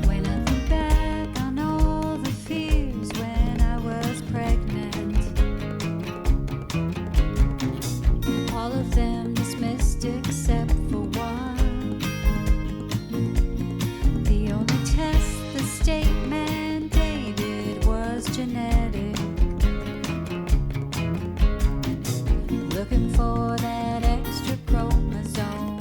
When I think back on all the fears when I was pregnant, all of them dismissed except for one. The only test the state mandated was genetic. Looking for that extra chromosome.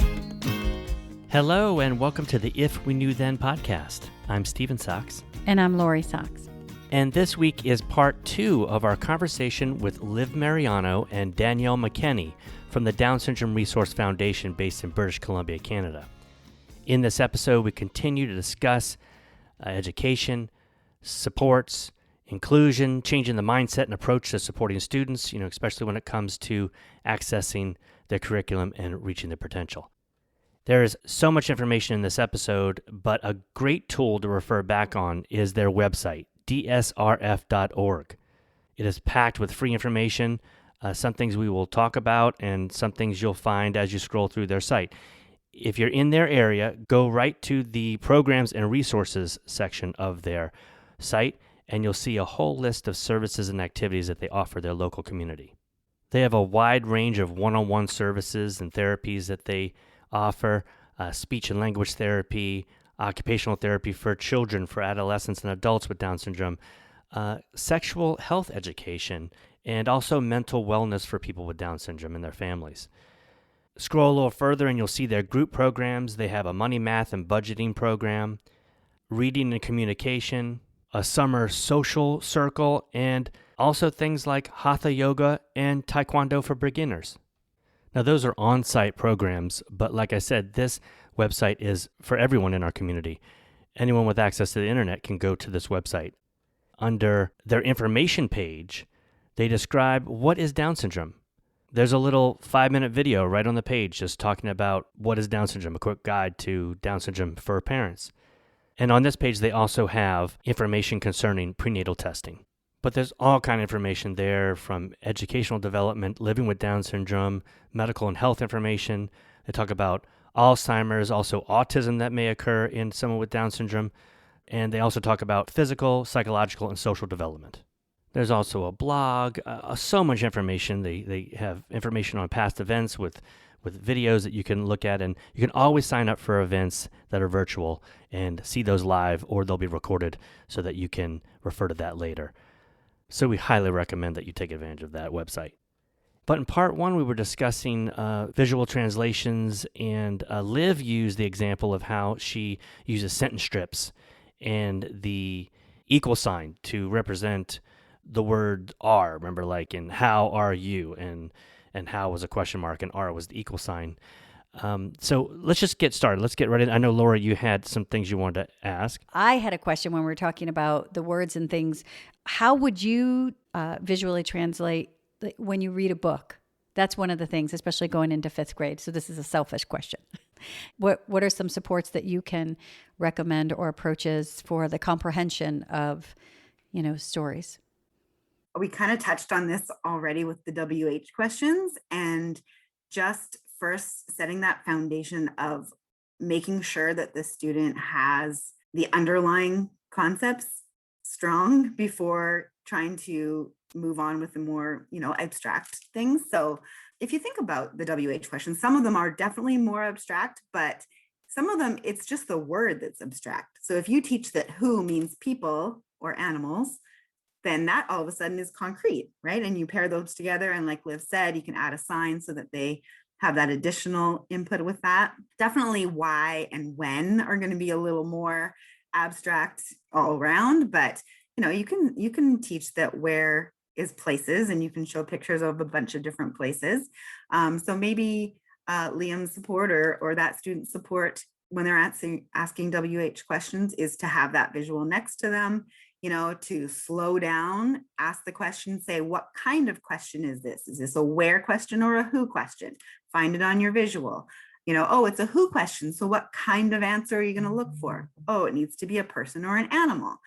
Hello, and welcome to the If We Knew Then podcast. I'm Stephen Sachs, And I'm Lori Sachs. and this week is part 2 of our conversation with Liv Meriano and Danielle McKinney from the Down Syndrome Resource Foundation based in British Columbia, Canada. In this episode, we continue to discuss education, supports, inclusion, changing the mindset and approach to supporting students, especially when it comes to accessing their curriculum and reaching their potential. There is so much information in this episode, but a great tool to refer back on is their website, dsrf.org. It is packed with free information, some things we will talk about, and some things you'll find as you scroll through their site. If you're in their area, go right to the Programs and Resources section of their site, and you'll see a whole list of services and activities that they offer their local community. They have a wide range of one-on-one services and therapies that they offer, speech and language therapy, occupational therapy for children, for adolescents and adults with Down syndrome, sexual health education, and also mental wellness for people with Down syndrome and their families. Scroll a little further and you'll see their group programs. They have a money, math, and budgeting program, reading and communication, a summer social circle, and also things like Hatha yoga and Taekwondo for beginners. Now, those are on-site programs, but like I said, this website is for everyone in our community. Anyone with access to the internet can go to this website. Under their information page, they describe what is Down syndrome. There's a little 5-minute video right on the page just talking about what is Down syndrome, a quick guide to Down syndrome for parents. And on this page, they also have information concerning prenatal testing. But there's all kind of information there, from educational development, living with Down syndrome, medical and health information. They talk about Alzheimer's, also autism that may occur in someone with Down syndrome. And they also talk about physical, psychological, and social development. There's also a blog, so much information. They have information on past events with videos that you can look at, and you can always sign up for events that are virtual and see those live, or they'll be recorded so that you can refer to that later. So we highly recommend that you take advantage of that website. But in part 1, we were discussing visual translations, and Liv used the example of how she uses sentence strips and the equal sign to represent the word are. Remember, like in how are you, and how was a question mark, and are was the equal sign. So let's just get started. Let's get right in. I know, Laura, you had some things you wanted to ask. I had a question when we were talking about the words and things. How would you visually translate when you read a book? That's one of the things, especially going into 5th grade. So this is a selfish question. What are some supports that you can recommend or approaches for the comprehension of, stories? We kind of touched on this already with the WH questions, and just first setting that foundation of making sure that the student has the underlying concepts strong before trying to move on with the more, abstract things. So if you think about the WH questions, some of them are definitely more abstract, but some of them, it's just the word that's abstract. So if you teach that who means people or animals, then that all of a sudden is concrete, right? And you pair those together, and like Liv said, you can add a sign so that they have that additional input with that. Definitely why and when are going to be a little more abstract all around, but you can teach that where is places, and you can show pictures of a bunch of different places. So maybe Liam's support or that student support when they're asking WH questions is to have that visual next to them, to slow down, ask the question, say, what kind of question is this? Is this a where question or a who question? Find it on your visual. Oh, it's a who question. So what kind of answer are you going to look for? Oh, it needs to be a person or an animal.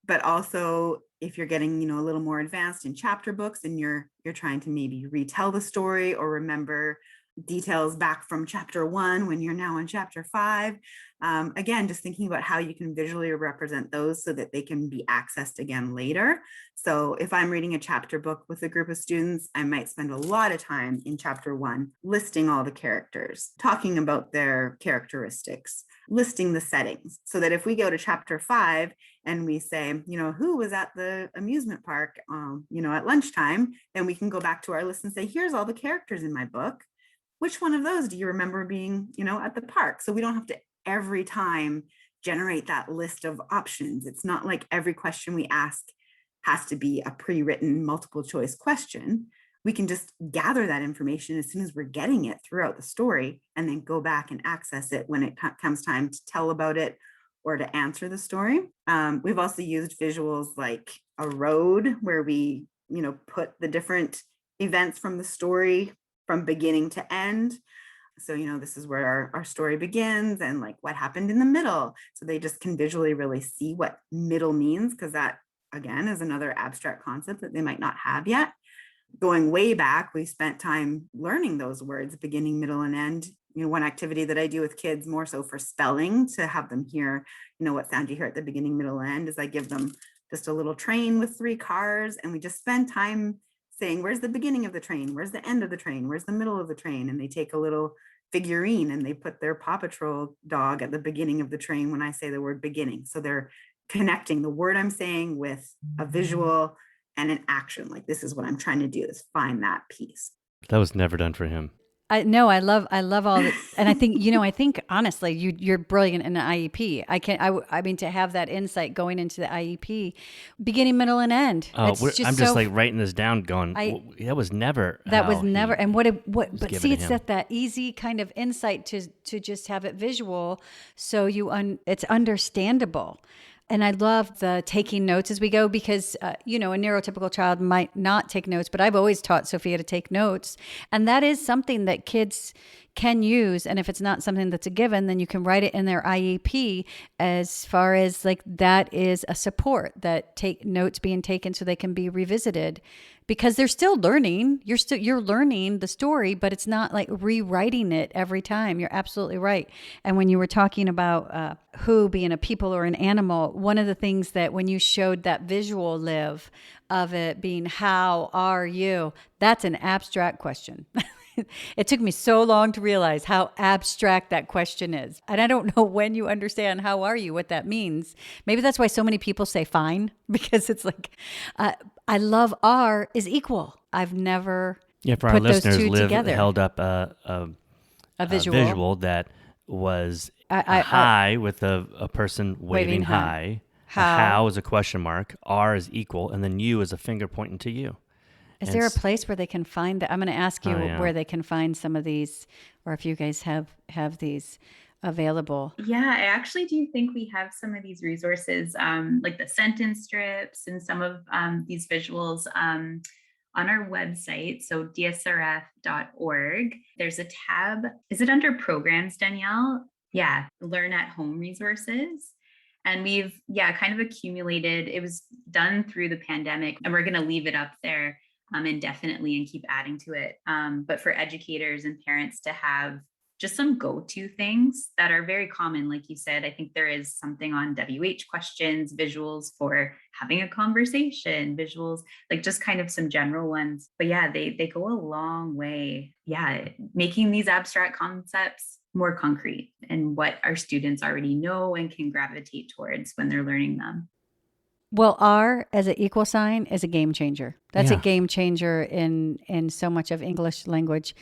But also, if you're getting, a little more advanced in chapter books and you're trying to maybe retell the story or remember details back from chapter 1 when you're now in chapter 5. Again, just thinking about how you can visually represent those so that they can be accessed again later. So if I'm reading a chapter book with a group of students, I might spend a lot of time in chapter 1 listing all the characters, talking about their characteristics, listing the settings, so that if we go to chapter 5 and we say, who was at the amusement park, at lunchtime, then we can go back to our list and say, here's all the characters in my book. Which one of those do you remember being, at the park? So we don't have to every time generate that list of options. It's not like every question we ask has to be a pre-written multiple choice question. We can just gather that information as soon as we're getting it throughout the story, and then go back and access it when it comes time to tell about it or to answer the story. We've also used visuals like a road where we, put the different events from the story from beginning to end. So, this is where our story begins and like what happened in the middle. So they just can visually really see what middle means, because that, again, is another abstract concept that they might not have yet. Going way back, we spent time learning those words, beginning, middle, and end. One activity that I do with kids more so for spelling, to have them hear, what sound you hear at the beginning, middle, and end, is I give them just a little train with 3 cars, and we just spend time saying, where's the beginning of the train? Where's the end of the train? Where's the middle of the train? And they take a little figurine and they put their Paw Patrol dog at the beginning of the train when I say the word beginning. So they're connecting the word I'm saying with a visual and an action. Like, this is what I'm trying to do, is find that piece. That was never done for him. I love all that. And I think honestly, you're brilliant in an IEP. I mean, to have that insight going into the IEP, beginning, middle, and end. I'm just like writing this down going, that was never. And but see, it's that easy kind of insight to just have it visual. So it's understandable. And I love the taking notes as we go, because, a neurotypical child might not take notes, but I've always taught Sophia to take notes. And that is something that kids can use. And if it's not something that's a given, then you can write it in their IEP, as far as like that is a support, that take notes being taken so they can be revisited, because they're still learning. You're learning the story, but it's not like rewriting it every time. You're absolutely right. And when you were talking about who being a people or an animal, one of the things that when you showed that visual, Liv, of it being, how are you? That's an abstract question. It took me so long to realize how abstract that question is. And I don't know when you understand how are you, what that means. Maybe that's why so many people say fine, because it's like, I love R is equal. I've never for our put those listeners, two Liv together. held up a visual that was a high with a person waving high. How is a question mark. R is equal. And then you is a finger pointing to you. Is there a place where they can find that? I'm going to ask you where they can find some of these, or if you guys have these available. Yeah, I actually do think we have some of these resources, like the sentence strips and some of these visuals on our website. So dsrf.org. There's a tab. Is it under programs, Danielle? Yeah, Learn at Home resources. And we've, kind of accumulated, it was done through the pandemic, and we're going to leave it up there indefinitely and keep adding to it. But for educators and parents to have just some go-to things that are very common. Like you said, I think there is something on WH questions, visuals for having a conversation, visuals, like just kind of some general ones. But yeah, they go a long way. Yeah, making these abstract concepts more concrete and what our students already know and can gravitate towards when they're learning them. Well, R as an equal sign is a game changer. That's a game changer in so much of English language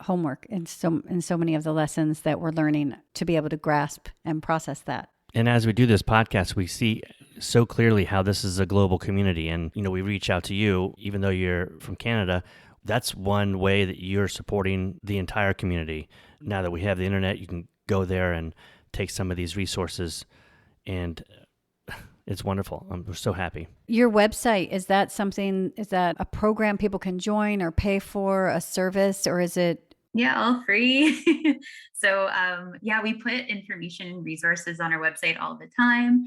homework and so many of the lessons that we're learning, to be able to grasp and process that. And as we do this podcast, we see so clearly how this is a global community. And, we reach out to you, even though you're from Canada. That's one way that you're supporting the entire community. Now that we have the internet, you can go there and take some of these resources, and it's wonderful. We're so happy. Your website, is that a program people can join or pay for, a service, or is it? Yeah, all free. So we put information and resources on our website all the time.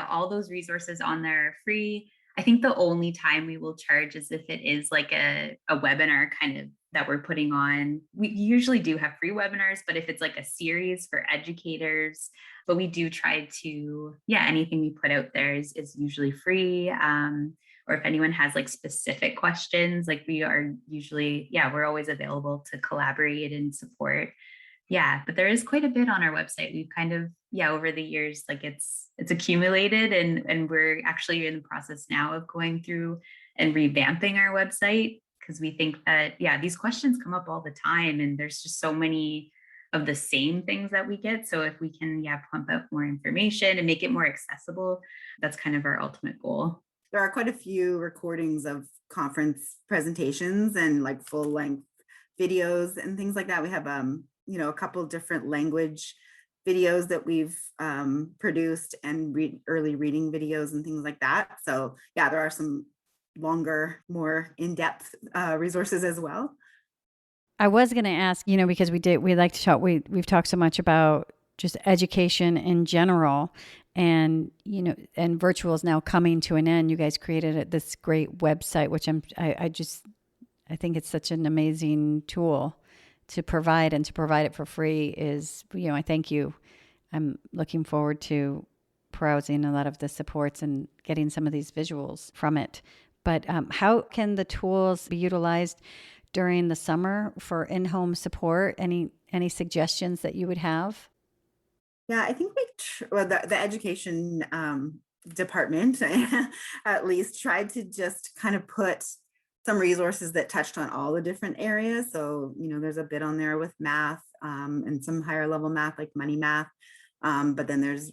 All those resources on there are free. I think the only time we will charge is if it is like a webinar kind of that we're putting on. We usually do have free webinars, but if it's like a series for educators, but we do try to, yeah, anything we put out there is usually free. Or if anyone has like specific questions, like we are usually, yeah, we're always available to collaborate and support. Yeah, but there is quite a bit on our website. We've kind of, yeah, over the years, like it's accumulated, and we're actually in the process now of going through and revamping our website, because we think that, yeah, these questions come up all the time and there's just so many of the same things that we get. So if we can, yeah, pump out more information and make it more accessible, that's kind of our ultimate goal. There are quite a few recordings of conference presentations and like full length videos and things like that. We have a couple of different language videos that we've produced, and early reading videos and things like that. So yeah, there are some longer, more in-depth resources as well. I was going to ask, because we like to talk, we've talked so much about just education in general, and, and virtual is now coming to an end. You guys created this great website, which I think it's such an amazing tool to provide, and to provide it for free is, I thank you. I'm looking forward to browsing a lot of the supports and getting some of these visuals from it. But how can the tools be utilized during the summer for in-home support? Any suggestions that you would have? Yeah, I think the education department at least tried to just kind of put some resources that touched on all the different areas. So, there's a bit on there with math and some higher level math, like money math. But then there's,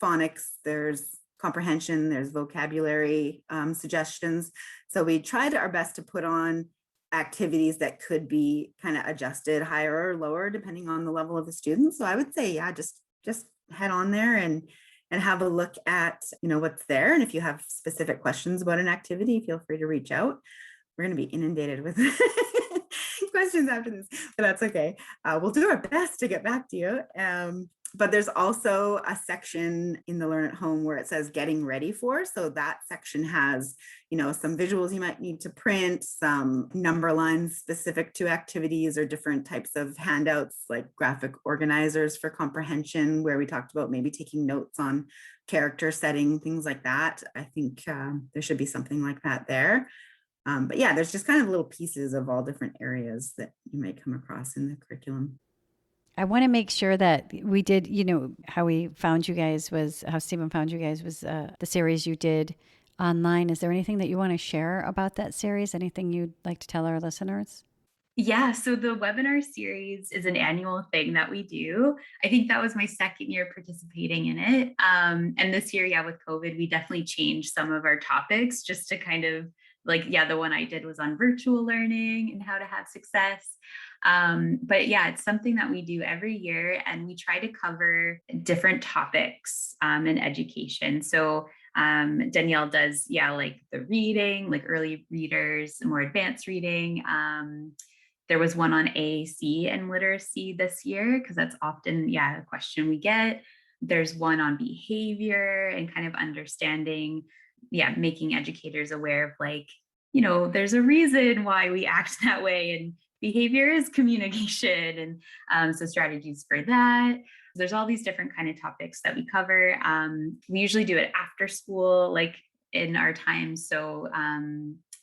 phonics, there's comprehension, there's vocabulary suggestions. So we tried our best to put on activities that could be kind of adjusted higher or lower depending on the level of the student. So I would say, yeah, just head on there and have a look at, what's there. And if you have specific questions about an activity, feel free to reach out. We're going to be inundated with questions after this, but that's okay. We'll do our best to get back to you. But there's also a section in the Learn at Home where it says getting ready for. So that section has, some visuals you might need to print, some number lines specific to activities, or different types of handouts like graphic organizers for comprehension, where we talked about maybe taking notes on character setting, things like that. I think there should be something like that there. But yeah, there's just kind of little pieces of all different areas that you might come across in the curriculum. I want to make sure that we did, how Stephen found you guys was the series you did online. Is there anything that you want to share about that series? Anything you'd like to tell our listeners? Yeah, so the webinar series is an annual thing that we do. I think that was my second year participating in it. And this year, yeah, with COVID, we definitely changed some of our topics just to kind of the one I did was on virtual learning and how to have success. But yeah, it's something that we do every year, and we try to cover different topics in education. So Danielle does, like the reading, like early readers, more advanced reading. There was one on AAC and literacy this year, because that's often, a question we get. There's one on behavior and kind of understanding, making educators aware of there's a reason why we act that way, and behavior is communication, and so strategies for that. There's all these different kind of topics that we cover. We usually do it after school, like in our time, so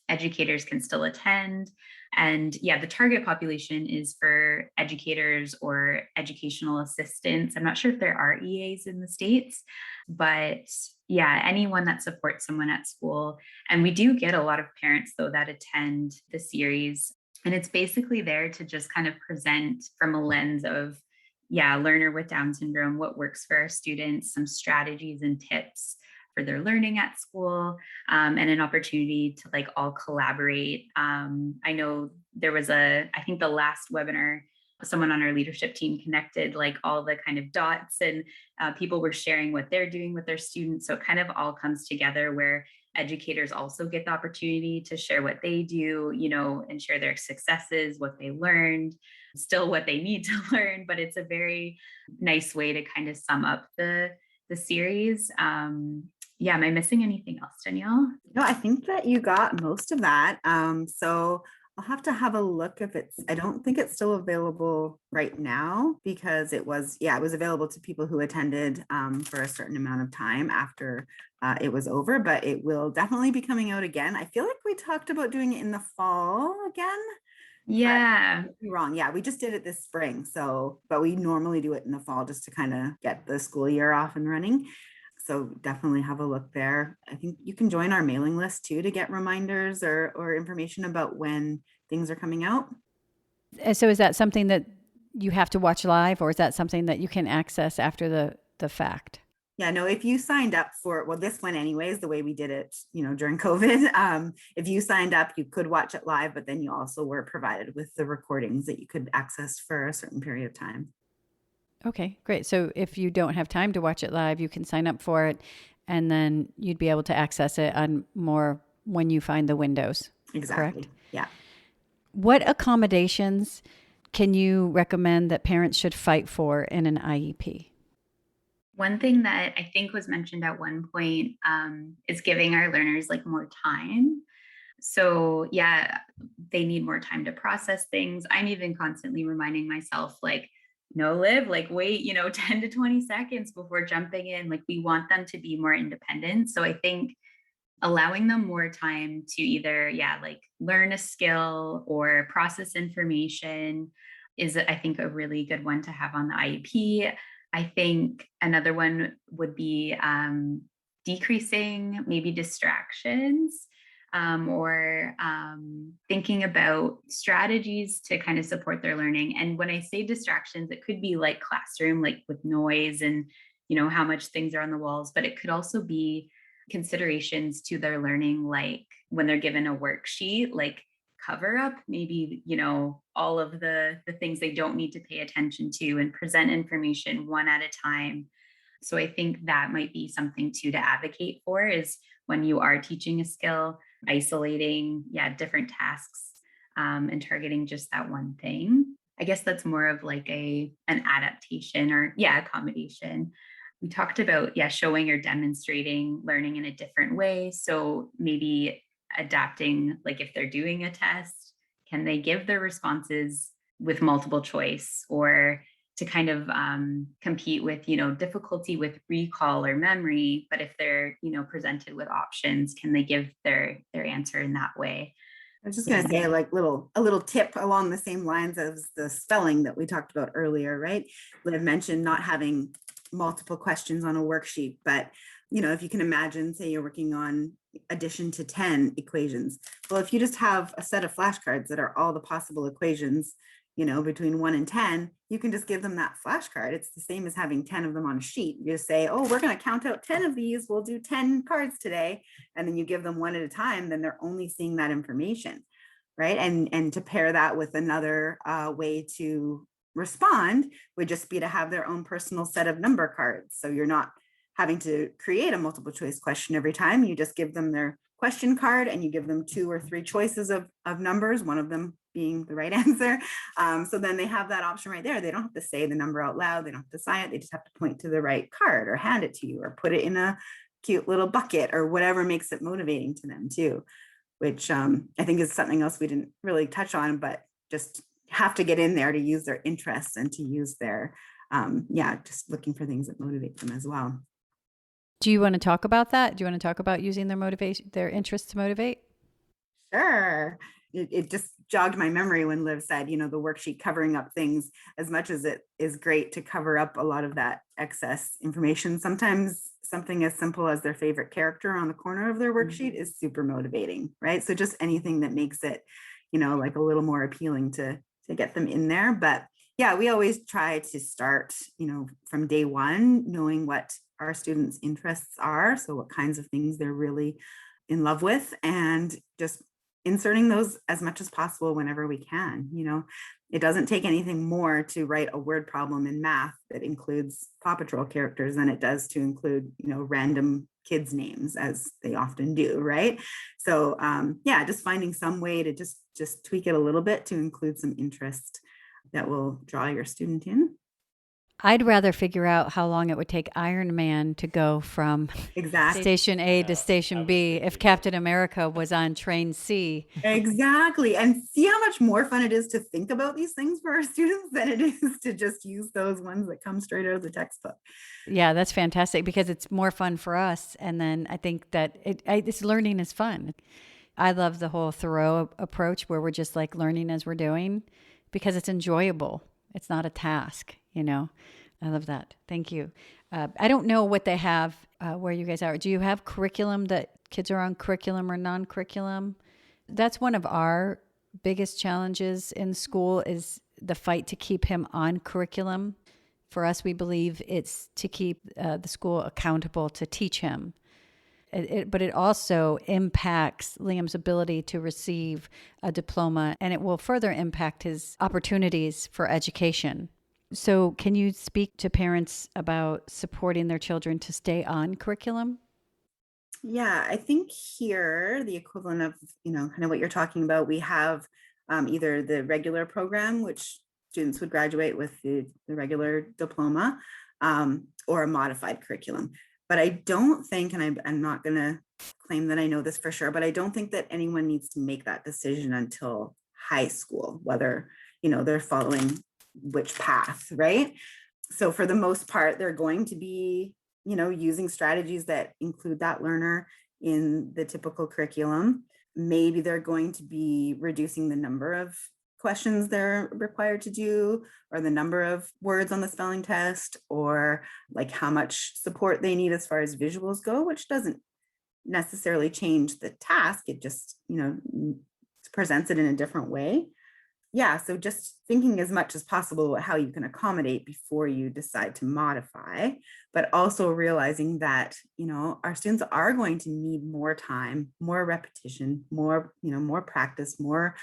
educators can still attend. And the target population is for educators or educational assistants. I'm not sure if there are EAs in the States, but anyone that supports someone at school. And we do get a lot of parents, though, that attend the series. And it's basically there to just kind of present from a lens of, learner with Down syndrome, what works for our students, some strategies and tips for their learning at school, and an opportunity to all collaborate. I know there was I think the last webinar, someone on our leadership team connected all the kind of dots, and people were sharing what they're doing with their students. So it kind of all comes together where educators also get the opportunity to share what they do, and share their successes, what they learned, still what they need to learn. But it's a very nice way to kind of sum up the series. yeah, am I missing anything else, Danielle? No, I think that you got most of that. So I'll have to have a look if I don't think it's still available right now because it was available to people who attended for a certain amount of time after it was over, but it will definitely be coming out again. I feel like we talked about doing it in the fall again. Yeah. But you're wrong. Yeah, we just did it this spring. But we normally do it in the fall just to kind of get the school year off and running. So definitely have a look there. I think you can join our mailing list too to get reminders or information about when things are coming out. And so is that something that you have to watch live, or is that something that you can access after the fact? Yeah, no, if you signed up for, well, this one anyways, the way we did it, during COVID, if you signed up, you could watch it live, but then you also were provided with the recordings that you could access for a certain period of time. Okay, great. So if you don't have time to watch it live, you can sign up for it, and then you'd be able to access it on more when you find the windows. Exactly. Correct? Yeah. What accommodations can you recommend that parents should fight for in an IEP? One thing that I think was mentioned at one point is giving our learners like more time. So yeah, they need more time to process things. I'm even constantly reminding myself, like, no, Liv, like wait, 10 to 20 seconds before jumping in. Like we want them to be more independent. So I think allowing them more time to either, like learn a skill or process information is, I think, a really good one to have on the IEP. I think another one would be decreasing maybe distractions or thinking about strategies to kind of support their learning. And when I say distractions, it could be like classroom, like with noise and, how much things are on the walls, but it could also be considerations to their learning, like when they're given a worksheet, like cover up maybe all of the things they don't need to pay attention to and present information one at a time. So I think that might be something too to advocate for, is when you are teaching a skill, isolating different tasks and targeting just that one thing. I guess that's more of like an adaptation or accommodation. We talked about showing or demonstrating learning in a different way. So maybe adapting, like if they're doing a test, can they give their responses with multiple choice, or to kind of compete with difficulty with recall or memory? But if they're presented with options, can they give their answer in that way? I was just going to say a little tip along the same lines as the spelling that we talked about earlier, right? Liv mentioned not having multiple questions on a worksheet, but if you can imagine, say you're working on addition to 10 equations. Well, if you just have a set of flashcards that are all the possible equations, between 1 and 10, you can just give them that flashcard. It's the same as having 10 of them on a sheet. You just say, oh, we're going to count out 10 of these. We'll do 10 cards today. And then you give them one at a time, then they're only seeing that information, right? And to pair that with another way to respond would just be to have their own personal set of number cards. So you're not having to create a multiple choice question every time. You just give them their question card and you give them 2 or 3 choices of numbers, one of them being the right answer. So then they have that option right there. They don't have to say the number out loud. They don't have to sign it. They just have to point to the right card or hand it to you or put it in a cute little bucket or whatever makes it motivating to them too, which I think is something else we didn't really touch on, but just have to get in there to use their interests and to use their, just looking for things that motivate them as well. Do you want to talk about that? Do you want to talk about using their interests to motivate? Sure. It just jogged my memory when Liv said, the worksheet covering up things. As much as it is great to cover up a lot of that excess information, sometimes something as simple as their favorite character on the corner of their worksheet is super motivating, right? So just anything that makes it, like a little more appealing to get them in there. But yeah, we always try to start, from day one, knowing what our students' interests are. So what kinds of things they're really in love with, and just inserting those as much as possible whenever we can. It doesn't take anything more to write a word problem in math that includes Paw Patrol characters than it does to include, random kids' names, as they often do, right? So just finding some way to just tweak it a little bit to include some interest that will draw your student in. I'd rather figure out how long it would take Iron Man to go from Exactly. Station A to Station B if Captain America was on Train C. Exactly. And see how much more fun it is to think about these things for our students than it is to just use those ones that come straight out of the textbook. Yeah, that's fantastic because it's more fun for us. And then I think that it's learning is fun. I love the whole Thoreau approach where we're just like learning as we're doing because it's enjoyable. It's not a task, you know. I love that. Thank you. I don't know what they have where you guys are. Do you have curriculum that kids are on curriculum or non-curriculum? That's one of our biggest challenges in school is the fight to keep him on curriculum. For us, we believe it's to keep the school accountable to teach him. But it also impacts Liam's ability to receive a diploma, and it will further impact his opportunities for education. So can you speak to parents about supporting their children to stay on curriculum? Yeah, I think here the equivalent of, kind of what you're talking about, we have either the regular program, which students would graduate with the regular diploma, or a modified curriculum. But I don't think, and I'm not going to claim that I know this for sure, but I don't think that anyone needs to make that decision until high school, whether, they're following which path, right? So for the most part, they're going to be, using strategies that include that learner in the typical curriculum. Maybe they're going to be reducing the number of questions they're required to do, or the number of words on the spelling test, or like how much support they need as far as visuals go, which doesn't necessarily change the task. It just, presents it in a different way. Yeah, so just thinking as much as possible how you can accommodate before you decide to modify, but also realizing that, our students are going to need more time, more repetition, more practice, more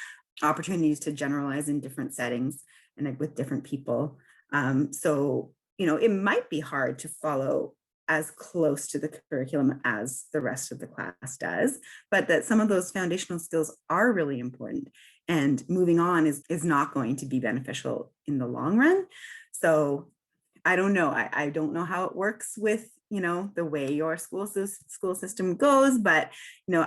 opportunities to generalize in different settings and with different people. So, it might be hard to follow as close to the curriculum as the rest of the class does, but that some of those foundational skills are really important. And moving on is not going to be beneficial in the long run. So I don't know. I don't know how it works with, the way your school system goes, but,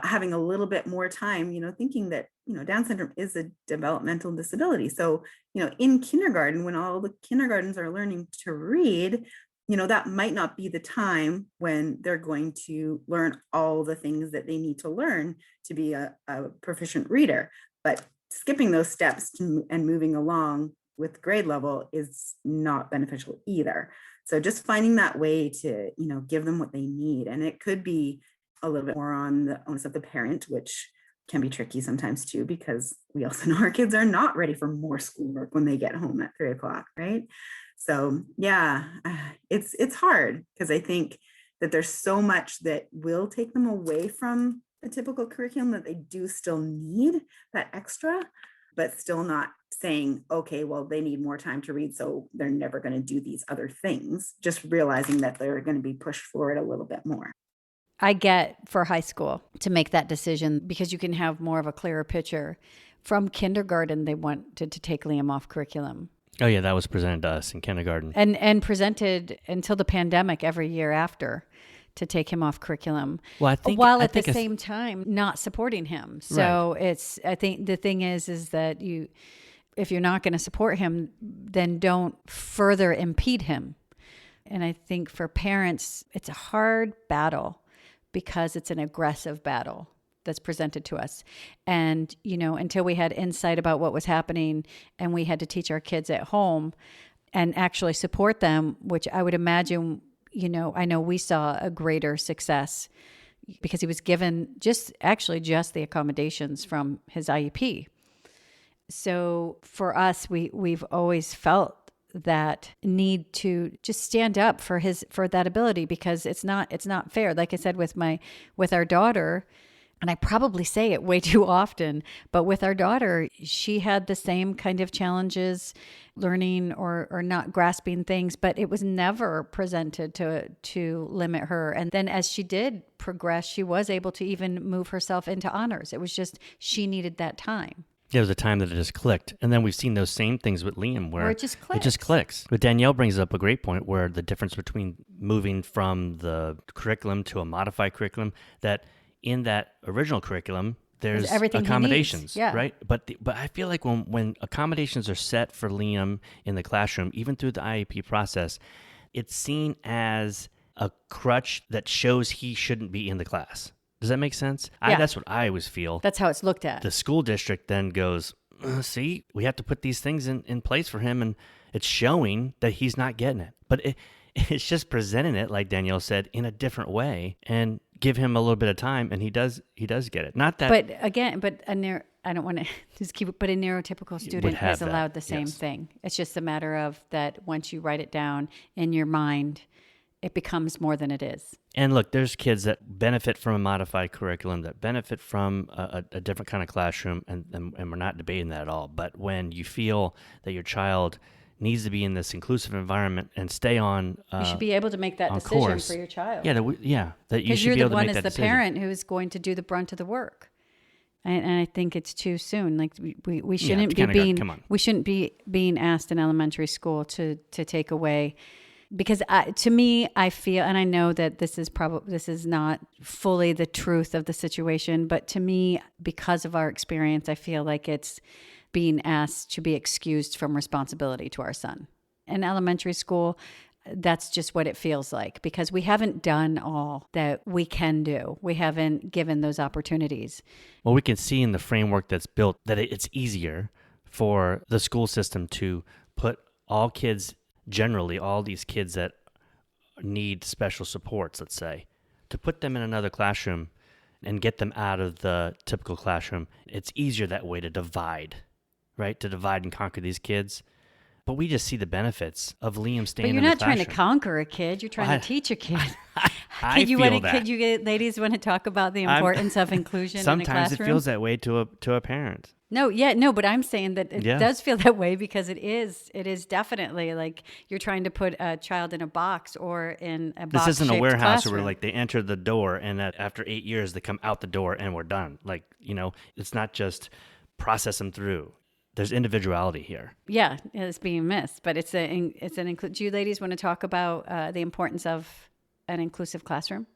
having a little bit more time, thinking that, Down syndrome is a developmental disability. So, in kindergarten, when all the kindergartens are learning to read, that might not be the time when they're going to learn all the things that they need to learn to be a proficient reader. But skipping those steps and moving along with grade level is not beneficial either. So just finding that way to, give them what they need. And it could be a little bit more on the onus of the parent, which can be tricky sometimes too, because we also know our kids are not ready for more schoolwork when they get home at 3:00, right? So yeah, it's hard because I think that there's so much that will take them away from the typical curriculum that they do still need that extra, but still not saying, okay, well, they need more time to read, so they're never going to do these other things, just realizing that they're going to be pushed forward a little bit more. I get for high school to make that decision because you can have more of a clearer picture. From kindergarten, they wanted to take Liam off curriculum. Oh, yeah, that was presented to us in kindergarten. And presented until the pandemic every year after to take him off curriculum, well, while at the same time not supporting him. So right. I think the thing is that if you're not going to support him, then don't further impede him. And I think for parents, it's a hard battle because it's an aggressive battle that's presented to us. And, until we had insight about what was happening and we had to teach our kids at home and actually support them, which I would imagine, I know we saw a greater success because he was given just the accommodations from his IEP. So for us, we've always felt that need to just stand up for that ability because it's not fair. Like I said, with our daughter, and I probably say it way too often, but with our daughter, she had the same kind of challenges learning or not grasping things, but it was never presented to limit her. And then as she did progress, she was able to even move herself into honors. It was just, she needed that time. There was a time that it just clicked. And then we've seen those same things with Liam where Or it just clicks. it just clicks. But Danielle brings up a great point where the difference between moving from the curriculum to a modified curriculum, that in that original curriculum, there's everything he needs. accommodations, Yeah. right? But I feel like when accommodations are set for Liam in the classroom, even through the IEP process, it's seen as a crutch that shows he shouldn't be in the class. Does that make sense? Yeah. That's what I always feel. That's how it's looked at. The school district then goes, see, we have to put these things in place for him, and it's showing that he's not getting it. But it's just presenting it, like Danielle said, in a different way, and give him a little bit of time, and he does get it. Not that, But again, I don't want to just keep it, but a neurotypical student have is that, allowed the same yes. thing. It's just a matter of that once you write it down in your mind, it becomes more than it is. And look, there's kids that benefit from a modified curriculum, that benefit from a different kind of classroom, and we're not debating that at all. But when you feel that your child needs to be in this inclusive environment and stay on, You should be able to make that on decision course. for your child. that you Because should you're be the able to one make as that the decision. parent who's going to do the brunt of the work. And I think it's too soon. Like we shouldn't be kindergarten, being come on. we shouldn't be being asked in elementary school to take away, because to me I feel, and I know that this is not fully the truth of the situation, but to me, because of our experience, I feel like it's being asked to be excused from responsibility to our son. In elementary school, that's just what it feels like, because we haven't done all that we can do. We haven't given those opportunities. Well, we can see in the framework that's built that it's easier for the school system to put all kids, generally all these kids that need special supports, let's say, to put them in another classroom and get them out of the typical classroom. It's easier that way to divide, right? To divide and conquer these kids. But we just see the benefits of Liam staying But you're in the not trying to classroom. conquer a kid. You're trying to teach a kid. I feel that. Could you ladies want to talk about the importance of inclusion in a Sometimes classroom? it feels that way to a parent. No, but I'm saying that it does feel that way, because it is definitely like you're trying to put a child in a box or in a box. This isn't a warehouse classroom. where like they enter the door and that after 8 years they come out the door and we're done. Like, it's not just process them through. There's individuality here. Yeah, it's being missed, but do you ladies want to talk about the importance of an inclusive classroom?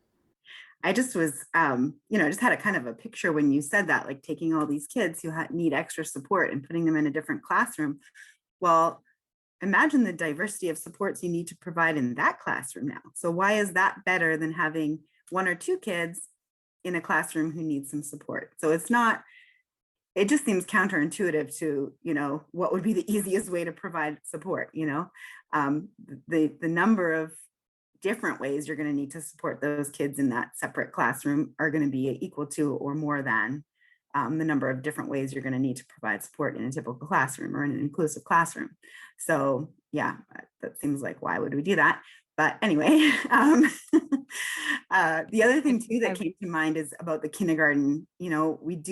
I just was, just had a kind of a picture when you said that, like taking all these kids who need extra support and putting them in a different classroom. Well, imagine the diversity of supports you need to provide in that classroom now. So why is that better than having one or two kids in a classroom who need some support? So it just seems counterintuitive to, what would be the easiest way to provide support, the number of different ways you're going to need to support those kids in that separate classroom are going to be equal to or more than the number of different ways you're going to need to provide support in a typical classroom or in an inclusive classroom. So yeah, that seems like, why would we do that? But anyway, the other thing too that came to mind is about the kindergarten. We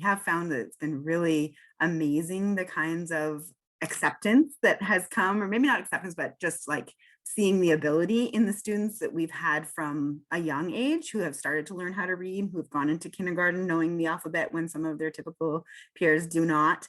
have found that it's been really amazing, the kinds of acceptance that has come, or maybe not acceptance, but just like seeing the ability in the students that we've had from a young age who have started to learn how to read, who've gone into kindergarten knowing the alphabet when some of their typical peers do not.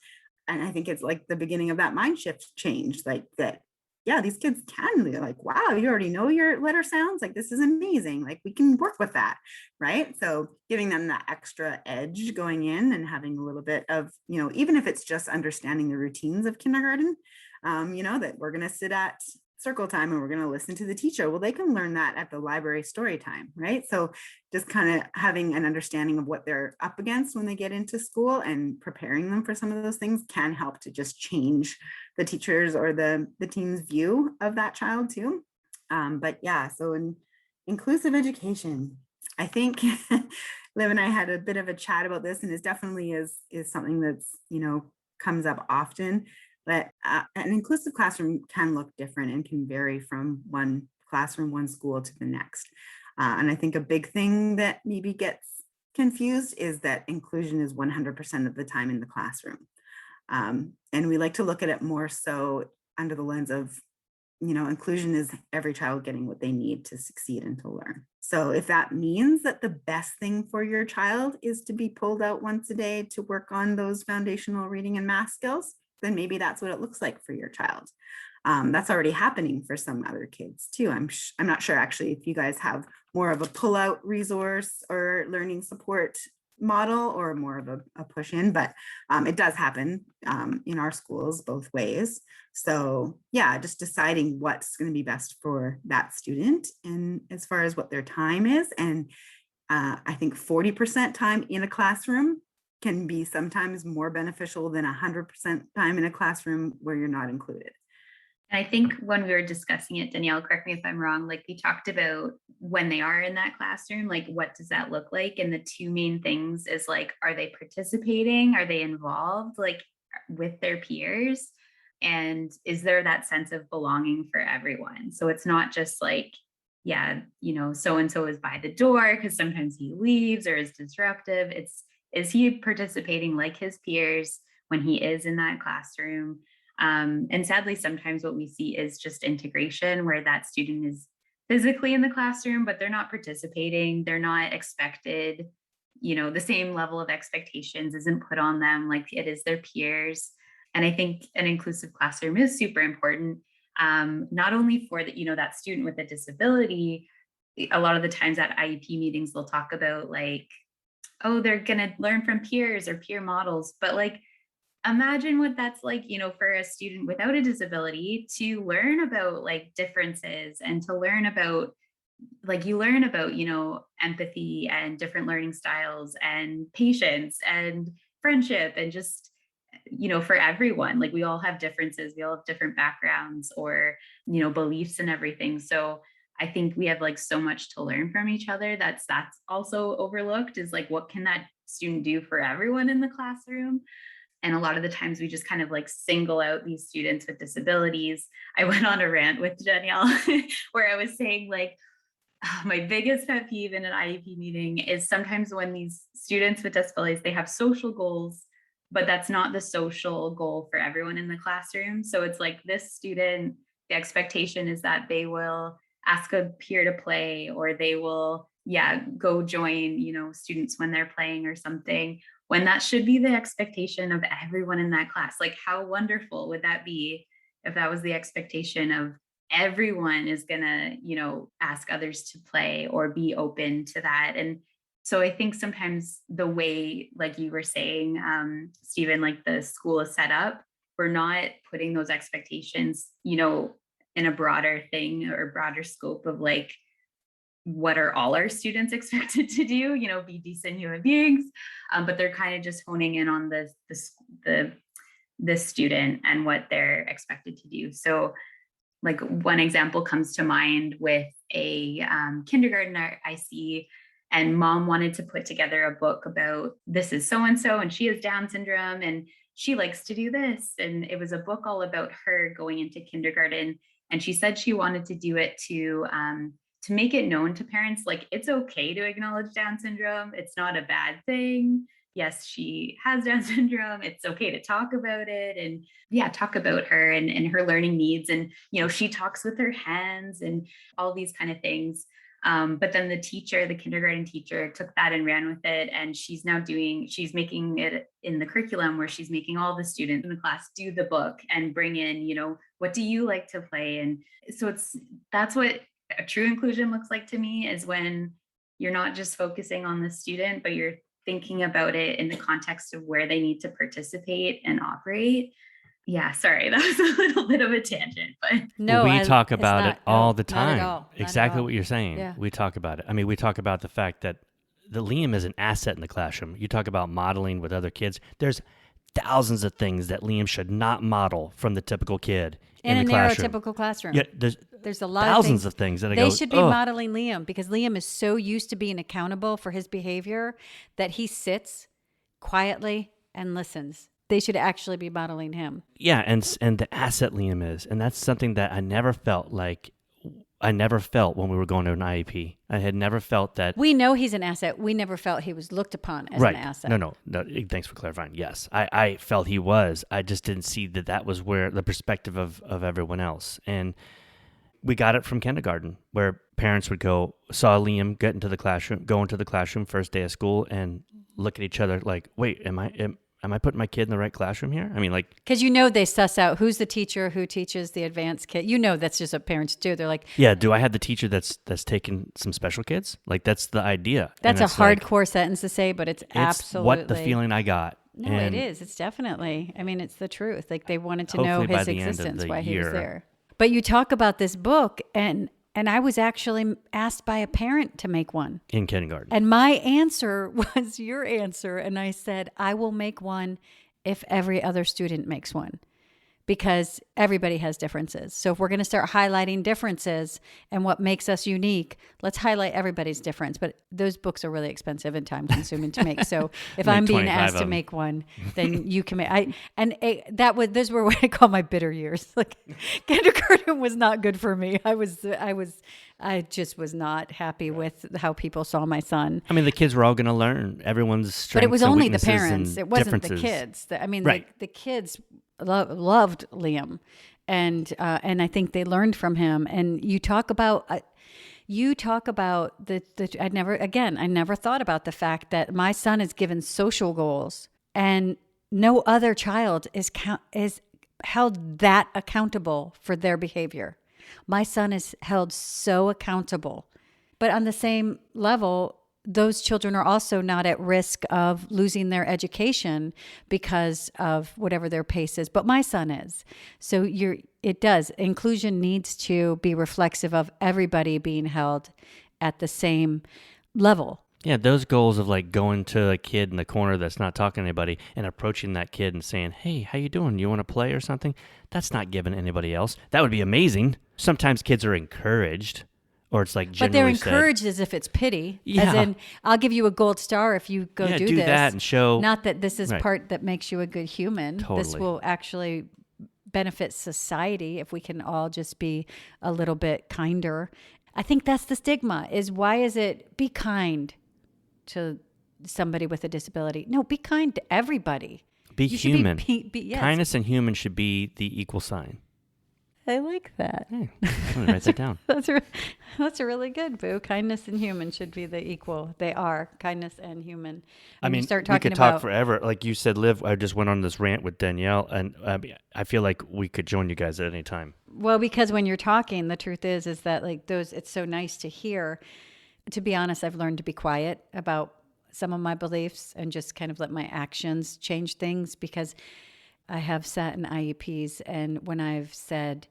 And I think it's like the beginning of that mind shift change, like that. Yeah, these kids can, they're like, wow, you already know your letter sounds, like this is amazing, like we can work with that, right? So giving them that extra edge going in and having a little bit of, even if it's just understanding the routines of kindergarten, that we're going to sit at circle time and we're going to listen to the teacher. Well, they can learn that at the library story time, right? So just kind of having an understanding of what they're up against when they get into school and preparing them for some of those things can help to just change the teachers or the team's view of that child too. But yeah, so in inclusive education, I think Liv and I had a bit of a chat about this, and it definitely is something that's, comes up often. But an inclusive classroom can look different and can vary from one classroom, one school to the next. And I think a big thing that maybe gets confused is that inclusion is 100% of the time in the classroom. And we like to look at it more so under the lens of inclusion is every child getting what they need to succeed and to learn. So if that means that the best thing for your child is to be pulled out once a day to work on those foundational reading and math skills, then maybe that's what it looks like for your child. That's already happening for some other kids too. I'm not sure actually if you guys have more of a pull-out resource or learning support model or more of a push in, but it does happen in our schools both ways. So yeah, just deciding what's going to be best for that student and as far as what their time is. And I think 40% time in a classroom can be sometimes more beneficial than 100% time in a classroom where you're not included. And I think when we were discussing it, Danielle, correct me if I'm wrong, like we talked about when they are in that classroom, like what does that look like? And the two main things is like, are they participating? Are they involved like with their peers? And is there that sense of belonging for everyone? So it's not just like, yeah, so-and-so is by the door because sometimes he leaves or is disruptive. Is he participating like his peers when he is in that classroom? And sadly, sometimes what we see is just integration where that student is physically in the classroom, but they're not participating. They're not expected, the same level of expectations isn't put on them like it is their peers. And I think an inclusive classroom is super important, not only for that student with a disability. A lot of the times at IEP meetings, they'll talk about like, oh, they're going to learn from peers or peer models, but like, imagine what that's like, for a student without a disability to learn about like differences and to learn about empathy and different learning styles and patience and friendship and just, for everyone, like we all have differences, we all have different backgrounds or, beliefs and everything. So I think we have like so much to learn from each other. That's also overlooked is like, what can that student do for everyone in the classroom? And a lot of the times we just kind of like single out these students with disabilities. I went on a rant with Danielle where I was saying like, my biggest pet peeve in an IEP meeting is sometimes when these students with disabilities, they have social goals, but that's not the social goal for everyone in the classroom. So it's like this student, the expectation is that they will ask a peer to play or they will, go join, students when they're playing or something, when that should be the expectation of everyone in that class. Like how wonderful would that be if that was the expectation of everyone is gonna, ask others to play or be open to that. And so I think sometimes the way, like you were saying, Stephen, like the school is set up, we're not putting those expectations, in a broader thing or broader scope of like, what are all our students expected to do, be decent human beings, but they're kind of just honing in on the student and what they're expected to do. So like one example comes to mind with a kindergartner I see, and mom wanted to put together a book about this is so-and-so and she has Down syndrome and she likes to do this. And it was a book all about her going into kindergarten. And she said she wanted to do it to make it known to parents, like it's okay to acknowledge Down syndrome. It's not a bad thing. Yes, she has Down syndrome. It's okay to talk about it and talk about her and her learning needs. And, she talks with her hands and all these kind of things. But then the kindergarten teacher took that and ran with it. And she's making it in the curriculum where she's making all the students in the class do the book and bring in, what do you like to play? And so that's what a true inclusion looks like to me, is when you're not just focusing on the student, but you're thinking about it in the context of where they need to participate and operate. Yeah, sorry, that was a little bit of a tangent, but No, we talk it's about not. it all No, the not at time. all. Not at Exactly all. what you're saying. Yeah. We talk about it. I mean, we talk about the fact that the Liam is an asset in the classroom. You talk about modeling with other kids. There's thousands of things that Liam should not model from the typical kid In in a the classroom. neurotypical classroom. Yeah, there's a lot thousands of of things that I they go, should be "Ugh." modeling Liam, because Liam is so used to being accountable for his behavior that he sits quietly and listens. They should actually be modeling him. Yeah, and the asset Liam is, and that's something that I never felt when we were going to an IEP. I had never felt that. We know he's an asset. We never felt he was looked upon as Right. an asset. No. Thanks for clarifying. Yes, I felt he was. I just didn't see that was where the perspective of everyone else. And we got it from kindergarten, where parents would saw Liam go into the classroom first day of school and look at each other like, wait, am I putting my kid in the right classroom here? I mean, like, because they suss out who's the teacher who teaches the advanced kid. That's just what parents do. They're like, yeah, do I have the teacher that's taking some special kids? Like, that's the idea. That's a hardcore sentence to say, but it's absolutely what the feeling I got. No, it is. It's definitely. I mean, it's the truth. Like, they wanted to know his existence, why he was there. But you talk about this book, and I was actually asked by a parent to make one. In kindergarten. And my answer was your answer. And I said, I will make one if every other student makes one. Because everybody has differences. So if we're going to start highlighting differences and what makes us unique, let's highlight everybody's difference. But those books are really expensive and time consuming to make. So if I'm being asked to make one, then you can make. Those were what I call my bitter years. Like, kindergarten was not good for me. I just was not happy with how people saw my son. I mean, the kids were all going to learn everyone's strengths. But it was only the and parents. It wasn't the differences. kids. I mean, Right. the kids loved Liam, and I think they learned from him. And you talk about the I never thought about the fact that my son is given social goals, and no other child is held that accountable for their behavior. My son is held so accountable, but on the same level, those children are also not at risk of losing their education because of whatever their pace is, but my son is. So inclusion needs to be reflexive of everybody being held at the same level. Yeah, those goals of like going to a kid in the corner that's not talking to anybody and approaching that kid and saying, hey, how you doing? You want to play or something? That's not given to anybody else. That would be amazing. Sometimes kids are encouraged. Or it's like but they're encouraged as if it's pity. Yeah. As in, I'll give you a gold star if you do this. Do that and show. Not that this is Right. part that makes you a good human. Totally. This will actually benefit society if we can all just be a little bit kinder. I think that's the stigma, is why is it be kind to somebody with a disability? No, be kind to everybody. Be You should human. Yes. Kindness and human should be the equal sign. I like that. Hey, I'm going to write that down. That's really good, Boo. Kindness and human should be the equal. They are, kindness and human. When you start we talking could talk forever. Like you said, Liv, I just went on this rant with Danielle, and I feel like we could join you guys at any time. Well, because when you're talking, the truth is that like it's so nice to hear. To be honest, I've learned to be quiet about some of my beliefs and just kind of let my actions change things, because I have sat in IEPs, and when I've said,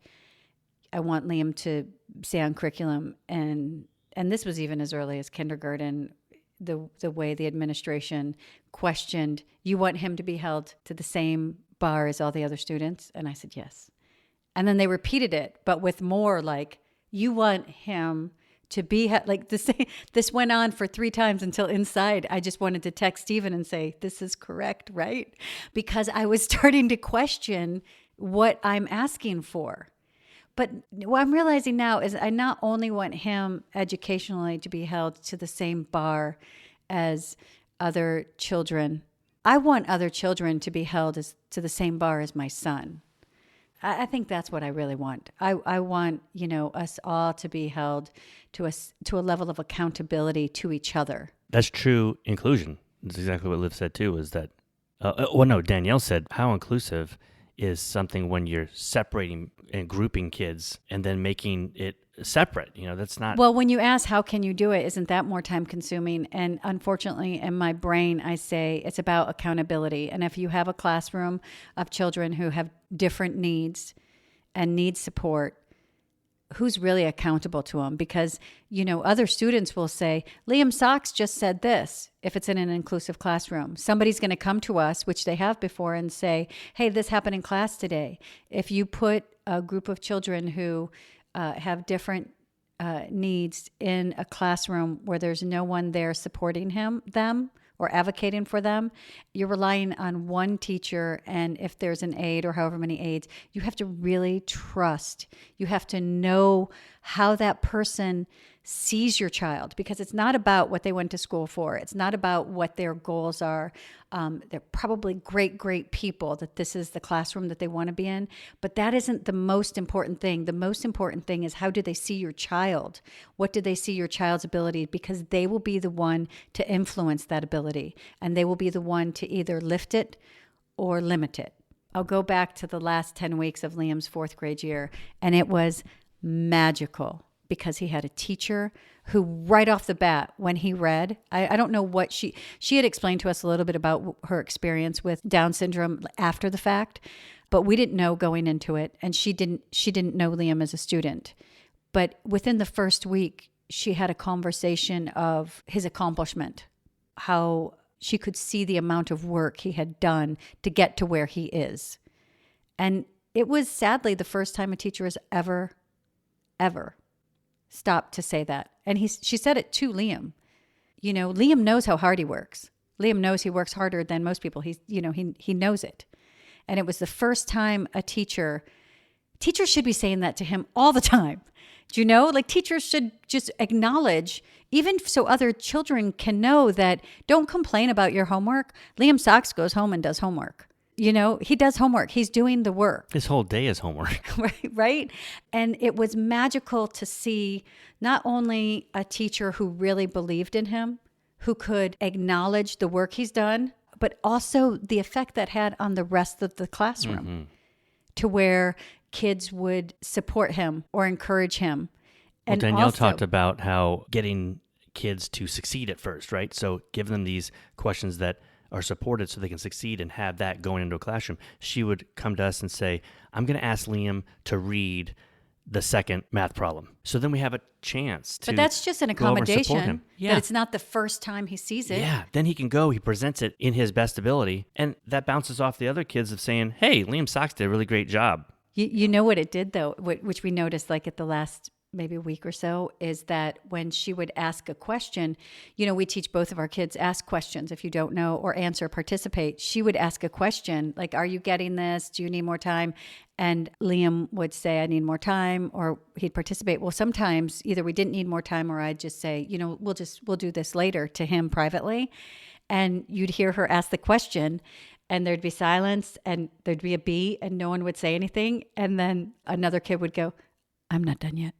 I want Liam to stay on curriculum, and this was even as early as kindergarten, the way the administration questioned, you want him to be held to the same bar as all the other students? And I said, yes. And then they repeated it, but with more like, you want him to be like this. This went on for 3 times until inside I just wanted to text Stephen and say, this is correct, right? Because I was starting to question what I'm asking for. But what I'm realizing now is I not only want him educationally to be held to the same bar as other children, I want other children to be held to the same bar as my son. I think that's what I really want. I want, us all to be held to a level of accountability to each other. That's true inclusion. That's exactly what Liv said too, is that, Danielle said, how inclusive is something when you're separating and grouping kids and then making it separate. That's not... Well, when you ask, how can you do it? Isn't that more time consuming? And unfortunately, in my brain, I say it's about accountability. And if you have a classroom of children who have different needs and need support, who's really accountable to them? Because, other students will say, Liam Socks just said this. If it's in an inclusive classroom, somebody's going to come to us, which they have before, and say, hey, this happened in class today. If you put a group of children who have different needs in a classroom where there's no one there supporting them or advocating for them, you're relying on one teacher. And if there's an aide or however many aides, you have to really trust. You have to know how that person sees your child, because it's not about what they went to school for. It's not about what their goals are. They're probably great people, that this is the classroom that they want to be in. But that isn't the most important thing. The most important thing is, how do they see your child? What do they see your child's ability? Because they will be the one to influence that ability, and they will be the one to either lift it or limit it. I'll go back to the last 10 weeks of Liam's 4th grade year, and it was magical, because he had a teacher who right off the bat, when he read, I don't know what she had explained to us a little bit about her experience with Down syndrome after the fact, but we didn't know going into it. And she didn't know Liam as a student. But within the first week, she had a conversation of his accomplishment, how she could see the amount of work he had done to get to where he is. And it was sadly the first time a teacher has ever stopped to say that. And she said it to Liam. You know, Liam knows how hard he works. Liam knows he works harder than most people. He knows it. And it was the first time a teachers should be saying that to him all the time. Do you know? Like, teachers should just acknowledge, even so other children can know, that don't complain about your homework. Liam Sachs goes home and does homework. You know, he does homework. He's doing the work. His whole day is homework. Right? And it was magical to see not only a teacher who really believed in him, who could acknowledge the work he's done, but also the effect that had on the rest of the classroom, to where kids would support him or encourage him. Well, And Danielle also, talked about how getting kids to succeed at first, right? So giving them these questions that are supported so they can succeed and have that going into a classroom. She would come to us and say, I'm going to ask Liam to read the second math problem. So then we have a chance to. But that's just an go over and support accommodation. him. Yeah. That it's not the first time he sees it. Yeah. Then he can go, he presents it in his best ability, and that bounces off the other kids of saying, hey, Liam Sachs did a really great job. You know what it did, though, which we noticed like at the last maybe a week or so, is that when she would ask a question, you know, we teach both of our kids, ask questions if you don't know, or answer, participate. She would ask a question like, are you getting this? Do you need more time? And Liam would say, I need more time, or he'd participate. Well, sometimes either we didn't need more time, or I'd just say, you know, we'll do this later, to him privately. And you'd hear her ask the question, and there'd be silence, and there'd be a B, and no one would say anything. And then another kid would go, I'm not done yet.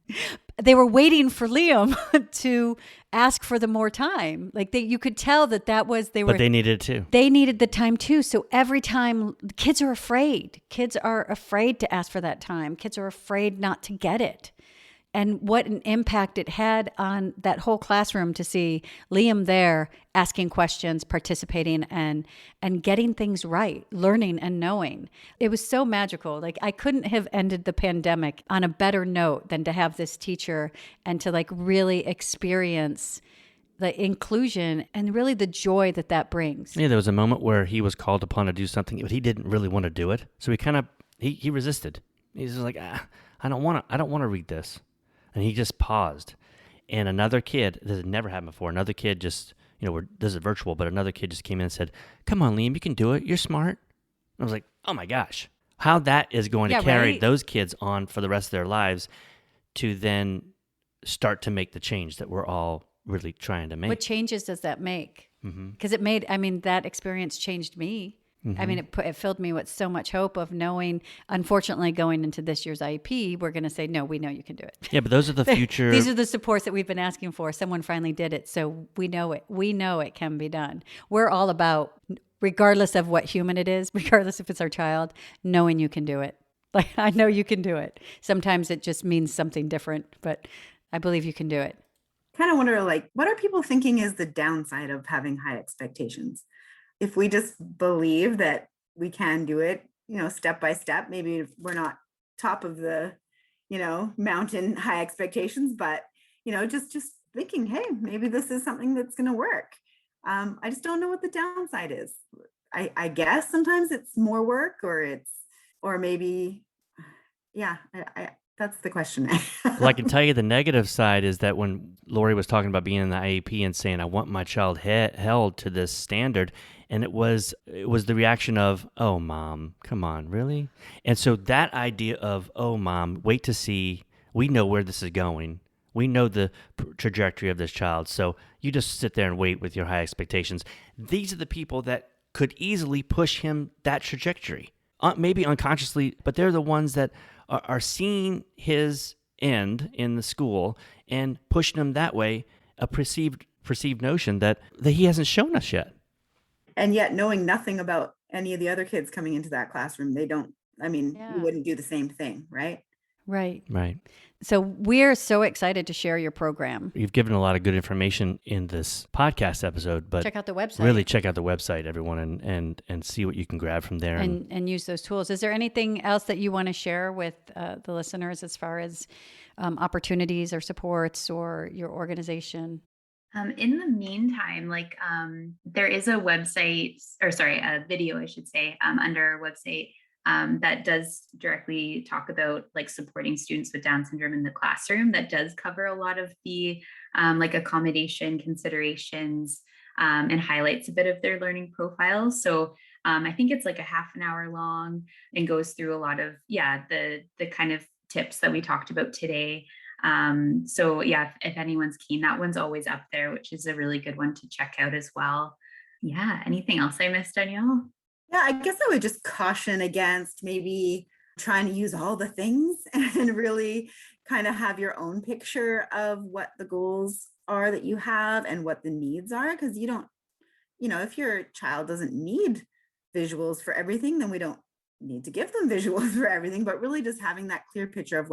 They were waiting for Liam to ask for the more time. Like, you could tell that was, But they needed it too. They needed the time too. So every time, kids are afraid. Kids are afraid to ask for that time. Kids are afraid not to get it. And what an impact it had on that whole classroom to see Liam there asking questions, participating, and getting things right, learning and knowing. It was so magical. Like, I couldn't have ended the pandemic on a better note than to have this teacher and to like really experience the inclusion and really the joy that brings. Yeah, there was a moment where he was called upon to do something, but he didn't really want to do it. So he resisted. He's just like, I don't want to read this. And he just paused. And another kid, this had never happened before, another kid just, this is virtual, but another kid just came in and said, come on, Liam, you can do it. You're smart. And I was like, oh my gosh, how that is going to carry those kids on for the rest of their lives to then start to make the change that we're all really trying to make. What changes does that make? Because that experience changed me. I mean, it filled me with so much hope of knowing, unfortunately, going into this year's IEP, we're going to say, no, we know you can do it. Yeah, but those are the future. These are the supports that we've been asking for. Someone finally did it. So we know it. We know it can be done. We're all about, regardless of what human it is, regardless if it's our child, knowing you can do it. Like, I know you can do it. Sometimes it just means something different, but I believe you can do it. Kind of wonder, like, what are people thinking is the downside of having high expectations? If we just believe that we can do it, step by step, maybe we're not top of the, mountain high expectations, but, just thinking, hey, maybe this is something that's going to work. I just don't know what the downside is. I guess sometimes it's more work or maybe, that's the question. Well, I can tell you the negative side is that when Lori was talking about being in the IEP and saying, I want my child held to this standard, and it was the reaction of, oh, Mom, come on, really? And so that idea of, oh, Mom, wait to see, we know where this is going. We know the trajectory of this child. So you just sit there and wait with your high expectations. These are the people that could easily push him that trajectory, maybe unconsciously, but they're the ones that are seeing his end in the school and pushing him that way, a perceived notion that he hasn't shown us yet. And yet knowing nothing about any of the other kids coming into that classroom, they don't, you wouldn't do the same thing, right? Right. Right. So we're so excited to share your program. You've given a lot of good information in this podcast episode, but check out the website. Really check out the website, everyone, and see what you can grab from there. And use those tools. Is there anything else that you want to share with the listeners as far as opportunities or supports or your organization? In the meantime, there is a website, a video, I should say, under our website that does directly talk about supporting students with Down syndrome in the classroom. That does cover a lot of the accommodation considerations and highlights a bit of their learning profiles. So I think it's a half an hour long and goes through a lot of, the kind of tips that we talked about today. If anyone's keen, that one's always up there, which is a really good one to check out as well. Yeah. Anything else I missed, Danielle? Yeah, I guess I would just caution against maybe trying to use all the things and really kind of have your own picture of what the goals are that you have and what the needs are. Because you don't, if your child doesn't need visuals for everything, then we don't need to give them visuals for everything, but really just having that clear picture of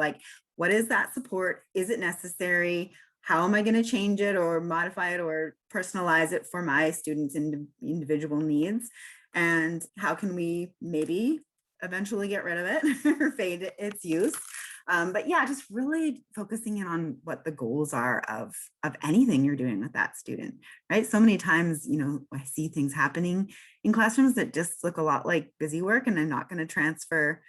what is that support? Is it necessary? How am I going to change it or modify it or personalize it for my students' individual needs? And how can we maybe eventually get rid of it or fade its use? But yeah, just really focusing in on what the goals are of anything you're doing with that student, right? So many times, I see things happening in classrooms that just look a lot like busy work and I'm not going to transfer,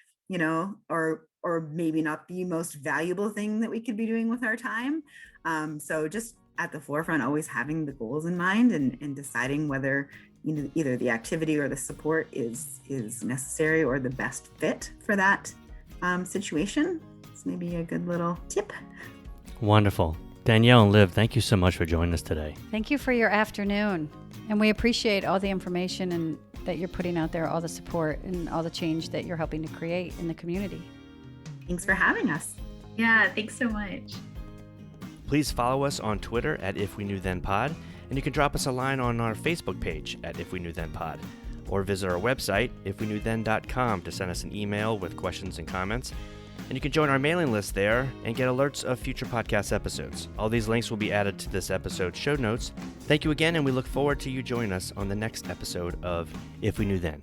or maybe not the most valuable thing that we could be doing with our time. So just at the forefront, always having the goals in mind and deciding whether either the activity or the support is necessary or the best fit for that situation. It's maybe a good little tip. Wonderful. Danielle and Liv, thank you so much for joining us today. Thank you for your afternoon. And we appreciate all the information and that you're putting out there, all the support and all the change that you're helping to create in the community. Thanks for having us. Yeah, thanks so much. Please follow us on Twitter at If We Knew Then Pod, and you can drop us a line on our Facebook page at If We Knew Then Pod, or visit our website, ifweknewthen.com, to send us an email with questions and comments. And you can join our mailing list there and get alerts of future podcast episodes. All these links will be added to this episode's show notes. Thank you again, and we look forward to you joining us on the next episode of If We Knew Then.